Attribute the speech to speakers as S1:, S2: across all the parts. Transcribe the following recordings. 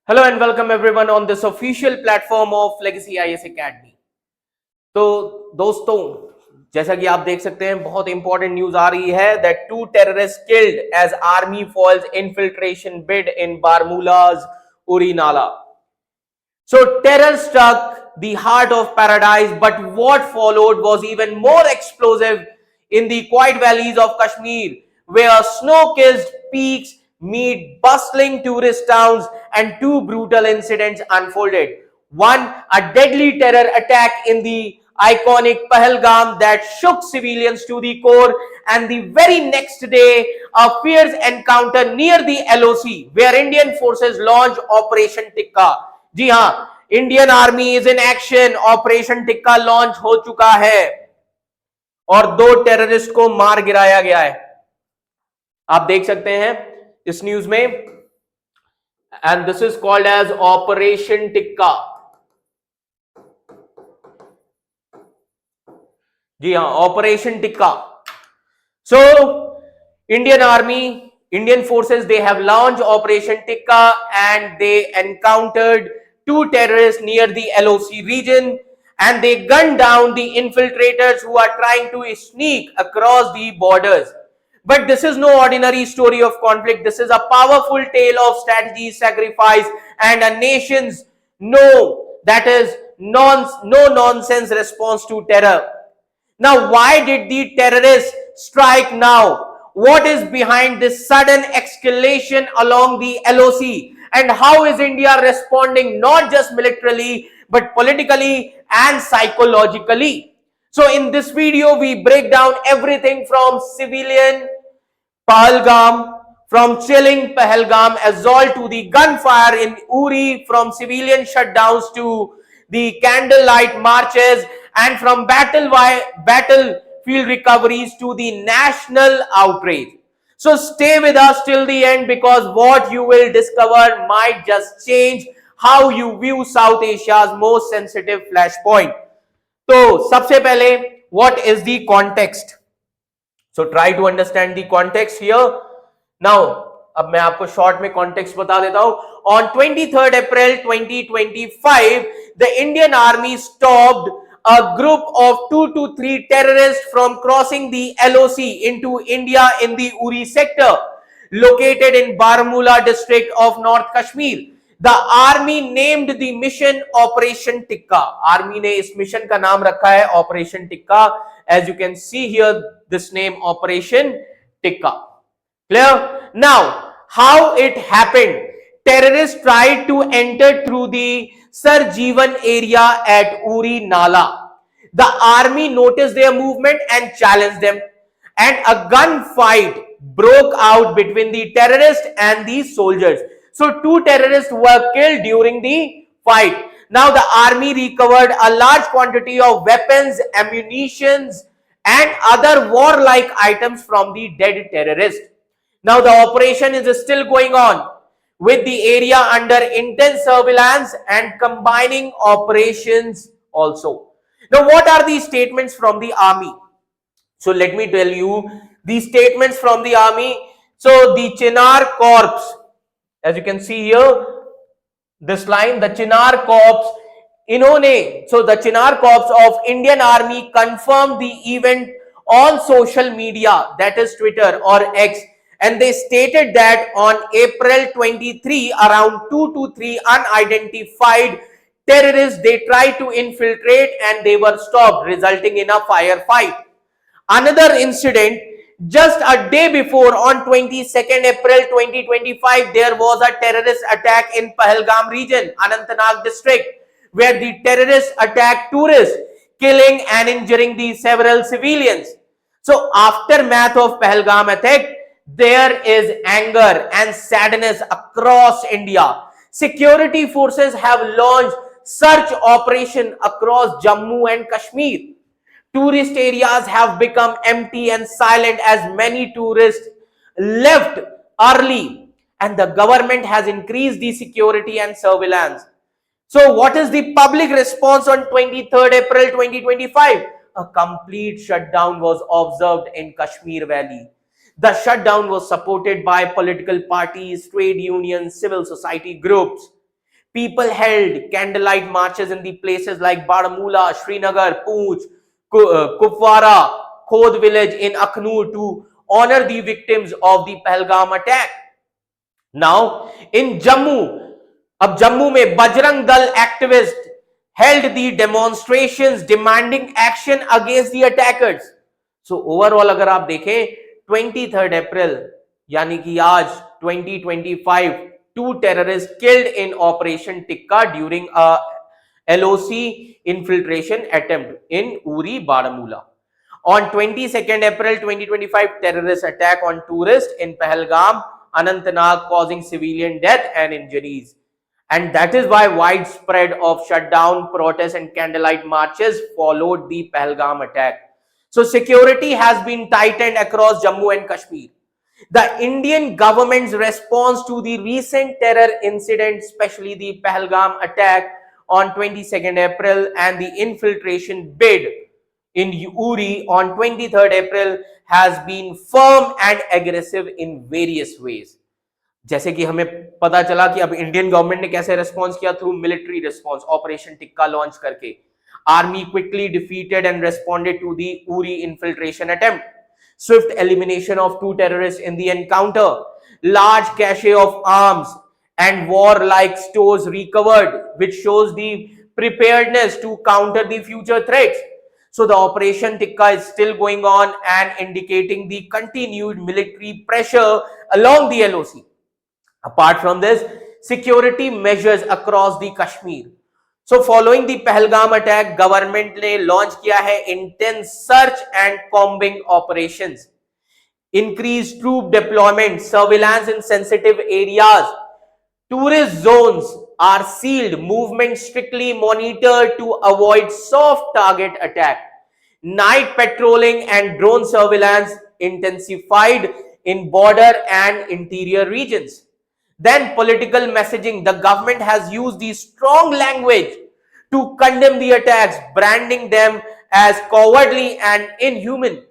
S1: Hello and welcome everyone on this official platform of Legacy IS Academy। तो दोस्तों, जैसा कि आप देख सकते हैं, बहुत इंपॉर्टेंट न्यूज आ रही है that 2 terrorists killed as army foils infiltration bid in Barmula's Uri Nala। So terror struck the heart of paradise, but what followed was even more explosive in the quiet valleys of Kashmir, where snow-kissed peaks meet bustling tourist towns, and two brutal incidents unfolded. One, a deadly terror attack in the iconic Pahalgam that shook civilians to the core, and the very next day, a fierce encounter near the LOC, where Indian forces launched Operation Tikka। जी हाँ, Indian army is in action. Operation Tikka launch हो चुका है और 2 terrorist को मार गिराया गया है। आप देख सकते हैं इस न्यूज में, and this is called as operation Tikka. जी हाँ, operation Tikka. So Indian army, Indian forces, they have launched Operation Tikka and they encountered 2 terrorists near the LOC region, and they gunned down the infiltrators who are trying to sneak across the borders. But this is no ordinary story of conflict. This is a powerful tale of strategy, sacrifice, and a nation's that is no nonsense response to terror. Now, why did the terrorists strike now? What is behind this sudden escalation along the LOC? And how is India responding not just militarily, but politically and psychologically? So in this video, we break down everything from civilian Pahalgam, from chilling Pahalgam assault to the gunfire in Uri, from civilian shutdowns to the candlelight marches, and from battlefield recoveries to the national outrage. So stay with us till the end, because what you will discover might just change how you view South Asia's most sensitive flashpoint. तो सबसे पहले, what is the context? So try to understand the context here. Now, अब मैं आपको short में context बता देता हूं। On 23rd April 2025, the Indian Army stopped a group of 2 to 3 terrorists from crossing the LOC into India in the Uri sector, located in Baramulla district of North Kashmir. The army named the mission Operation Tikka. Army ने इस mission का नाम रखा है operation tikka. As you can see here, this name Operation Tikka. Clear? Now, how it happened? Terrorists tried to enter through the Sarjeevan area at Uri Nala. The army noticed their movement and challenged them, and a gunfight broke out between the terrorists and the soldiers. So 2 terrorists were killed during the fight. Now the army recovered a large quantity of weapons, ammunitions, and other warlike items from the dead terrorists. Now the operation is still going on, with the area under intense surveillance and combining operations also. Now, what are these statements from the army? So let me tell you these statements from the army. So the Chinar Corps, as you can see here, this line, the Chinar Corps, so the Chinar Corps of Indian Army confirmed the event on social media, that is Twitter or X, and they stated that on April 23, around 2 to 3 unidentified terrorists, they tried to infiltrate and they were stopped, resulting in a firefight. Another incident, just a day before, on 22nd April 2025, there was a terrorist attack in Pahalgam region, Anantnag district, where the terrorists attacked tourists, killing and injuring the several civilians. So aftermath of Pahalgam attack, there is anger and sadness across India. Security forces have launched search operation across Jammu and Kashmir. Tourist areas have become empty and silent as many tourists left early, and the government has increased the security and surveillance. So what is the public response on 23rd April 2025? A complete shutdown was observed in Kashmir Valley. The shutdown was supported by political parties, trade unions, civil society groups. People held candlelight marches in the places like Baramulla, Srinagar, Poonch, Kupwara, Khod village in Akhnoor to honor the victims of the Pahalgam attack. Now, in Jammu, अब जम्मू में Bajrang Dal activist held the demonstrations demanding action against the attackers. So overall अगर आप देखें 23rd April यानी कि आज 2025 two terrorists killed in Operation Tikka during a LOC infiltration attempt in Uri, Baramulla. On 22nd April 2025, terrorist attack on tourists in Pahalgam, Anantnag, causing civilian death and injuries. And that is why widespread of shutdown, protests and candlelight marches followed the Pahalgam attack. So security has been tightened across Jammu and Kashmir. The Indian government's response to the recent terror incident, especially the Pahalgam attack on 22nd April and the infiltration bid in Uri on 23rd April, has been firm and aggressive in various ways. जैसे कि हमें पता चला कि अब Indian government ने कैसे response किया, through military response, operation Tikka launch करके. Army quickly defeated and responded to the Uri infiltration attempt. Swift elimination of 2 terrorists in the encounter, large cache of arms and warlike stores recovered, which shows the preparedness to counter the future threats. So the Operation Tikka is still going on and indicating the continued military pressure along the LOC. Apart from this, security measures across the Kashmir. So following the Pahalgam attack, government ने launch किया है intense search and combing operations, increased troop deployment, surveillance in sensitive areas, tourist zones are sealed, movement strictly monitored to avoid soft target attack, night patrolling and drone surveillance intensified in border and interior regions. Then political messaging. The government has used the strong language to condemn the attacks, branding them as cowardly and inhuman,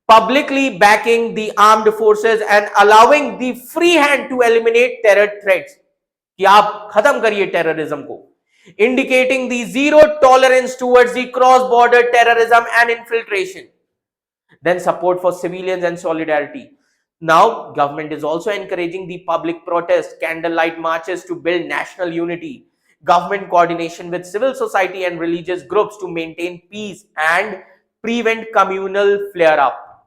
S1: publicly backing the armed forces and allowing the free hand to eliminate terror threats. कि आप खत्म करिए terrorism को, indicating the zero tolerance towards the cross-border terrorism and infiltration. Then support for civilians and solidarity. Now, government is also encouraging the public protest, candlelight marches to build national unity, government coordination with civil society and religious groups to maintain peace and prevent communal flare-up.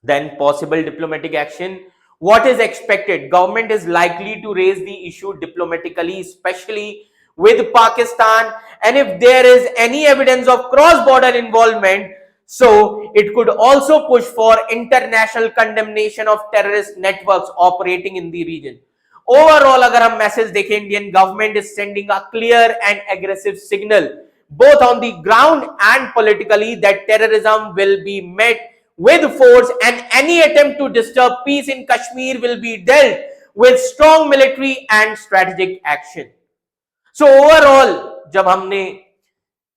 S1: Then possible diplomatic action. What is expected? Government is likely to raise the issue diplomatically, especially with Pakistan, and if there is any evidence of cross-border involvement, so it could also push for international condemnation of terrorist networks operating in the region. Overall, अगर हम message देखें, Indian government is sending a clear and aggressive signal, both on the ground and politically, that terrorism will be met with force and any attempt to disturb peace in Kashmir will be dealt with strong military and strategic action. So overall, जब हमने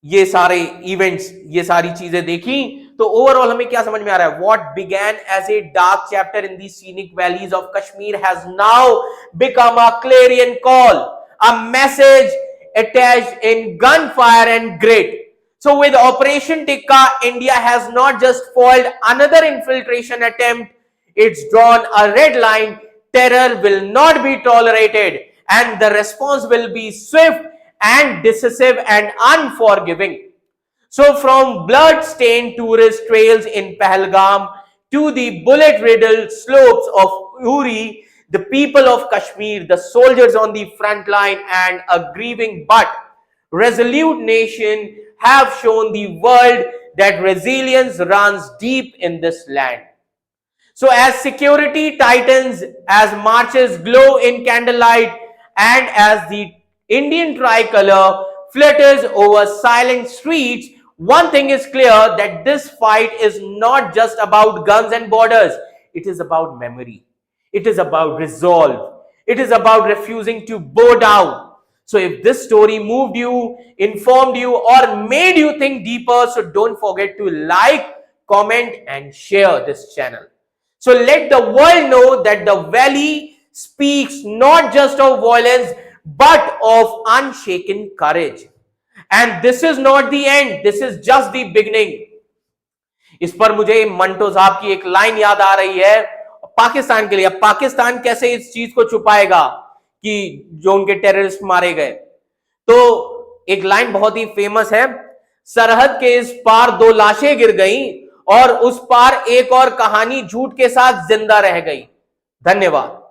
S1: ये सारे events, ये सारी चीजें देखी, तो overall हमें क्या समझ में आ रहा है? What began as a dark chapter in the scenic valleys of Kashmir has now become a clarion call, a message attached in gunfire and grit. So with Operation Tikka, India has not just foiled another infiltration attempt, it's drawn a red line. Terror will not be tolerated and the response will be swift and decisive and unforgiving. So from blood-stained tourist trails in Pahalgam to the bullet-riddled slopes of Uri, the people of Kashmir, the soldiers on the front line and a grieving but resolute nation have shown the world that resilience runs deep in this land. So as security tightens, as marches glow in candlelight, and as the Indian tricolor flutters over silent streets, one thing is clear, that this fight is not just about guns and borders. It is about memory. It is about resolve. It is about refusing to bow down. So if this story moved you, informed you, or made you think deeper, so don't forget to like, comment, and share this channel. So let the world know that the Valley speaks not just of violence, but of unshaken courage. And this is not the end, this is just the beginning. इस पर मुझे मंटो साहब की एक line याद आ रही है पाकिस्तान के लिए। पाकिस्तान कैसे इस चीज को छुपाएगा कि जो उनके टेररिस्ट मारे गए। तो एक लाइन बहुत ही फेमस है, सरहद के इस पार दो लाशें गिर गईं और उस पार एक और कहानी झूठ के साथ जिंदा रह गई। धन्यवाद।